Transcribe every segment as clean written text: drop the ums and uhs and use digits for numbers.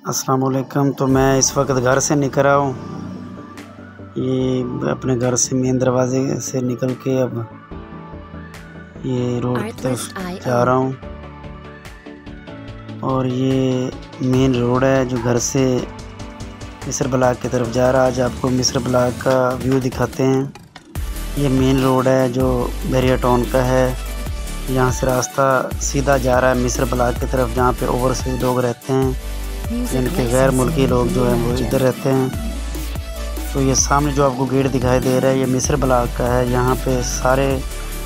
अस्सलाम वालेकुम। तो मैं इस वक्त घर से निकल रहा हूँ। ये अपने घर से मेन दरवाजे से निकल के अब ये रोड की तरफ जा रहा हूँ। और ये मेन रोड है जो घर से मिस्र ब्लॉक की तरफ जा रहा है। आज आपको मिस्र ब्लॉक का व्यू दिखाते हैं। ये मेन रोड है जो बहरिया टाउन का है। यहाँ से रास्ता सीधा जा रहा है मिस्र ब्लॉक की तरफ, जहाँ पे ओवरसीज लोग रहते हैं, जिनके गैर मुल्की लोग जो हैं वो इधर रहते हैं। तो ये सामने जो आपको गेट दिखाई दे रहा है ये मिस्र ब्लॉक का है। यहाँ पे सारे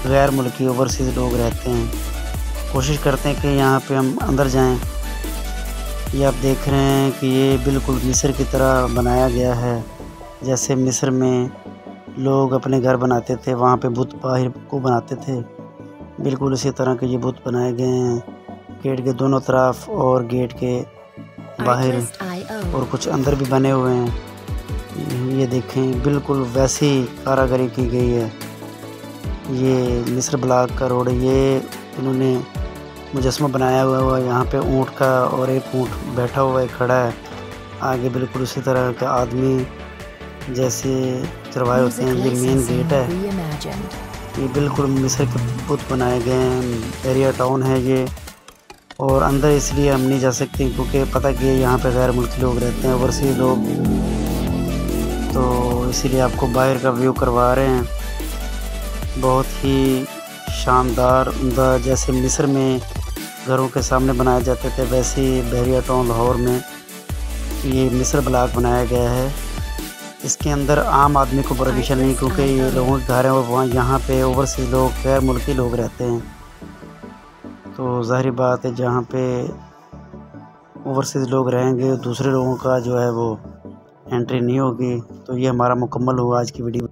गैर मुल्की ओवरसीज लोग रहते हैं। कोशिश करते हैं कि यहाँ पे हम अंदर जाएं। ये आप देख रहे हैं कि ये बिल्कुल मिस्र की तरह बनाया गया है। जैसे मिस्र में लोग अपने घर बनाते थे, वहाँ पे बुत बाहर को बनाते थे, बिल्कुल इसी तरह के ये बुत बनाए गए हैं गेट के दोनों तरफ और गेट के बाहर, और कुछ अंदर भी बने हुए हैं। ये देखें बिल्कुल वैसी कारीगरी की गई है। ये मिस्र ब्लॉक का रोड है। ये इन्होंने मुजस्समा बनाया हुआ है यहाँ पे ऊँट का, और एक ऊँट बैठा हुआ है, खड़ा है। आगे बिल्कुल उसी तरह का आदमी जैसे चरवाहे होते हैं। ये मेन गेट है। ये बिल्कुल मिस्र के बुत बनाए गए हैं। बहरिया टाउन है ये। और अंदर इसलिए हम नहीं जा सकते क्योंकि पता कि यहाँ पे गैर मुल्की लोग रहते हैं, ओवरसीज लोग, तो इसीलिए आपको बाहर का व्यू करवा रहे हैं। बहुत ही शानदार उम्दा, जैसे मिस्र में घरों के सामने बनाए जाते थे वैसे ही बहरिया टाउन लाहौर में ये मिस्र ब्लॉक बनाया गया है। इसके अंदर आम आदमी को परमिशन नहीं, क्योंकि ये लोगों के घर हैं और वहाँ यहाँ पे ओवरसीज लोग गैर मुल्की लोग रहते हैं। तो ज़ाहिर बात है जहाँ पे ओवरसीज लोग रहेंगे दूसरे लोगों का जो है वो एंट्री नहीं होगी। तो ये हमारा मुकम्मल हुआ आज की वीडियो।